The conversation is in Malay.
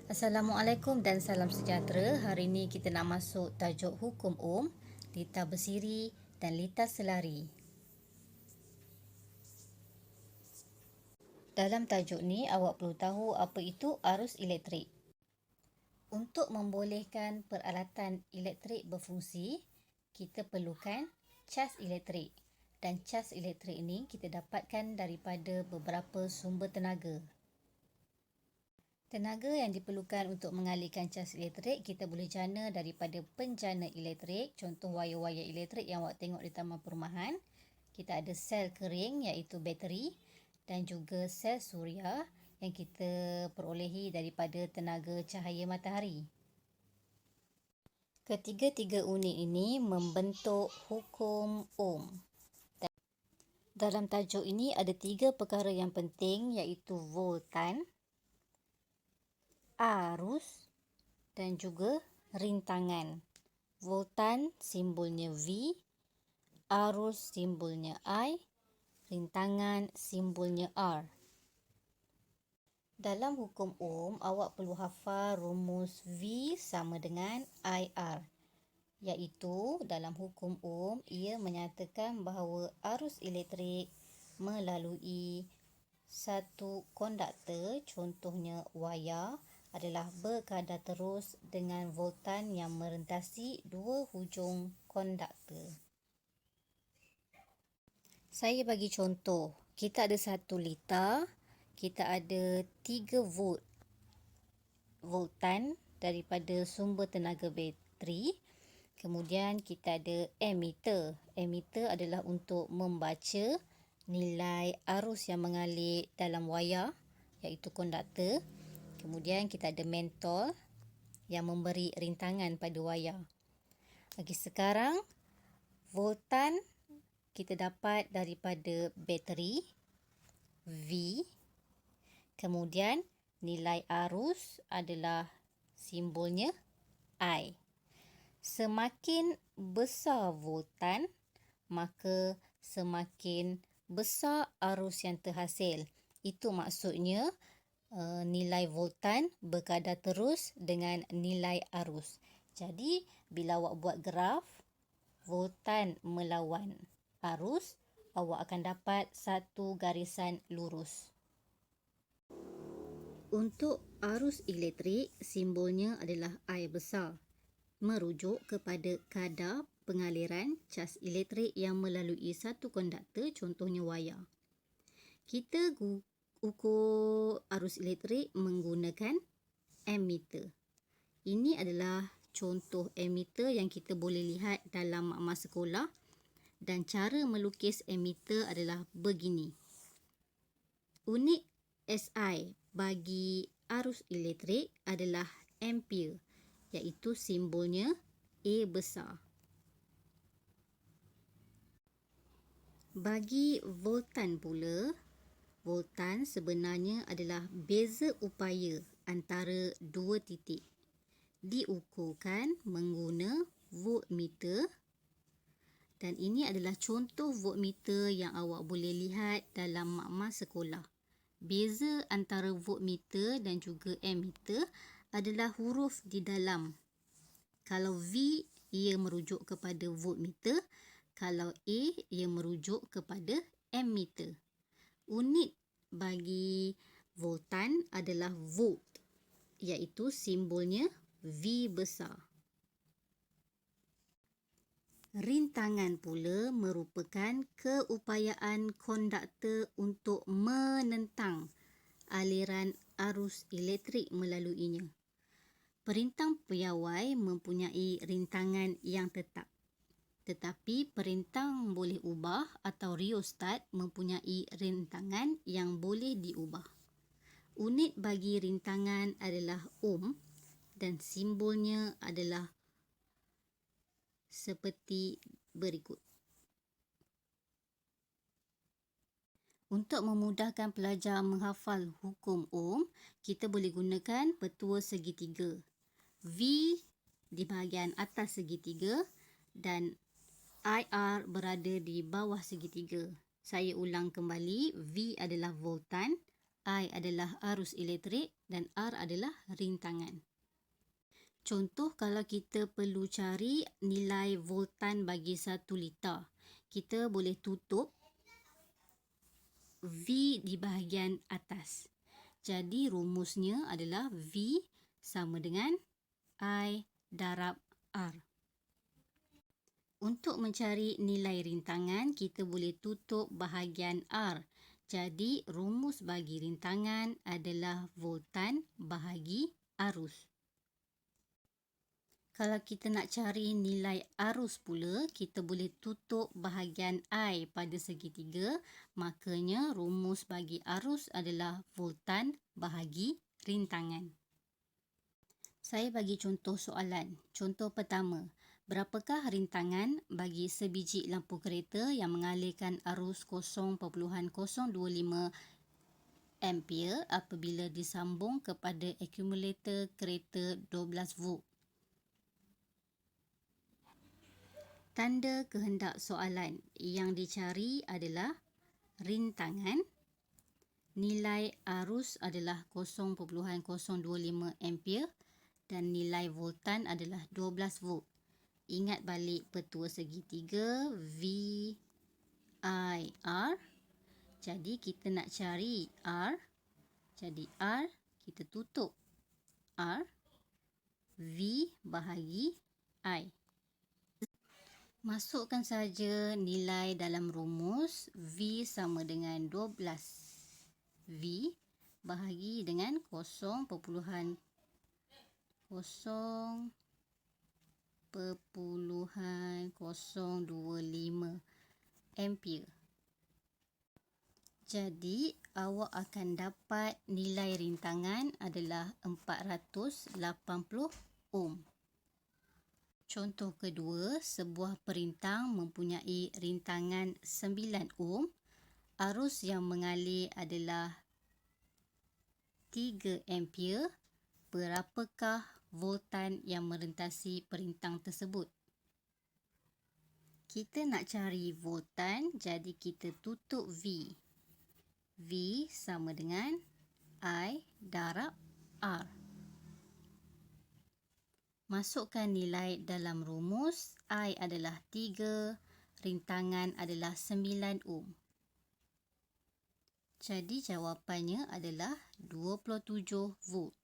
Assalamualaikum dan salam sejahtera. Hari ini kita nak masuk tajuk hukum litar bersiri dan litar selari. Dalam tajuk ni, awak perlu tahu apa itu arus elektrik. Untuk membolehkan peralatan elektrik berfungsi, kita perlukan cas elektrik. Dan cas elektrik ni kita dapatkan daripada beberapa sumber tenaga. Tenaga yang diperlukan untuk mengalirkan cas elektrik, kita boleh jana daripada penjana elektrik, contoh wayar-wayar elektrik yang awak tengok di taman perumahan. Kita ada sel kering iaitu bateri dan juga sel suria yang kita perolehi daripada tenaga cahaya matahari. Ketiga-tiga unit ini membentuk hukum Ohm. Dalam tajuk ini ada 3 perkara yang penting iaitu voltan, arus dan juga rintangan. Voltan simbolnya V, arus simbolnya I, rintangan simbolnya R. Dalam hukum Ohm, awak perlu hafal rumus V sama dengan IR. Iaitu dalam hukum Ohm, ia menyatakan bahawa arus elektrik melalui satu konduktor, contohnya wayar, adalah berkadar terus dengan voltan yang merentasi dua hujung konduktor. Saya bagi contoh, kita ada 1 litar, kita ada 3 volt voltan daripada sumber tenaga bateri. Kemudian kita ada ammeter. Ammeter adalah untuk membaca nilai arus yang mengalir dalam wayar iaitu konduktor. Kemudian kita ada mentol yang memberi rintangan pada wayar. Okey, sekarang voltan kita dapat daripada bateri V. Kemudian nilai arus adalah simbolnya I. Semakin besar voltan, maka semakin besar arus yang terhasil. Itu maksudnya nilai voltan berkadar terus dengan nilai arus. Jadi, bila awak buat graf, voltan melawan arus, awak akan dapat satu garisan lurus. Untuk arus elektrik, simbolnya adalah I besar, merujuk kepada kadar pengaliran cas elektrik yang melalui satu konduktor, contohnya wayar. Kita ukur arus elektrik menggunakan ammeter. Ini adalah contoh ammeter yang kita boleh lihat dalam makmal sekolah, dan cara melukis ammeter adalah begini. Unit SI bagi arus elektrik adalah ampere, iaitu simbolnya A besar. Bagi voltan pula, voltan sebenarnya adalah beza upaya antara dua titik. Diukurkan mengguna voltmeter, dan ini adalah contoh voltmeter yang awak boleh lihat dalam makmal sekolah. Beza antara voltmeter dan juga ammeter adalah huruf di dalam. Kalau V, ia merujuk kepada voltmeter. Kalau A, ia merujuk kepada ammeter. Unit bagi voltan adalah volt, iaitu simbolnya V besar. Rintangan pula merupakan keupayaan konduktor untuk menentang aliran arus elektrik melaluinya. Perintang piawai mempunyai rintangan yang tetap. Tetapi perintang boleh ubah atau riostat mempunyai rintangan yang boleh diubah. Unit bagi rintangan adalah ohm dan simbolnya adalah seperti berikut. Untuk memudahkan pelajar menghafal hukum Ohm, kita boleh gunakan petua segitiga. V di bahagian atas segitiga dan IR berada di bawah segitiga. Saya ulang kembali, V adalah voltan, I adalah arus elektrik dan R adalah rintangan. Contoh, kalau kita perlu cari nilai voltan bagi 1 liter, kita boleh tutup V di bahagian atas. Jadi rumusnya adalah V sama dengan I darab R. Untuk mencari nilai rintangan, kita boleh tutup bahagian R. Jadi rumus bagi rintangan adalah voltan bahagi arus. Kalau kita nak cari nilai arus pula, kita boleh tutup bahagian I pada segitiga. Makanya rumus bagi arus adalah voltan bahagi rintangan. Saya bagi contoh soalan. Contoh pertama, berapakah rintangan bagi sebiji lampu kereta yang mengalirkan arus 0.025 ampere apabila disambung kepada akumulator kereta 12 volt? Tanda kehendak soalan yang dicari adalah rintangan, nilai arus adalah 0.025 ampere dan nilai voltan adalah 12 volt. Ingat balik petua segitiga V, I, R. Jadi kita nak cari R. Jadi R, kita tutup R. V bahagi I. Masukkan saja nilai dalam rumus. V sama dengan 12 V bahagi dengan 0.025 ampere. Jadi awak akan dapat nilai rintangan adalah 480 ohm. Contoh kedua, sebuah perintang mempunyai rintangan 9 ohm. Arus yang mengalir adalah 3 ampere. Berapakah voltan yang merentasi perintang tersebut? Kita nak cari voltan, jadi kita tutup V. V sama dengan I darab R. Masukkan nilai dalam rumus. I adalah 3, rintangan adalah 9 ohm. Jadi jawapannya adalah 27 volt.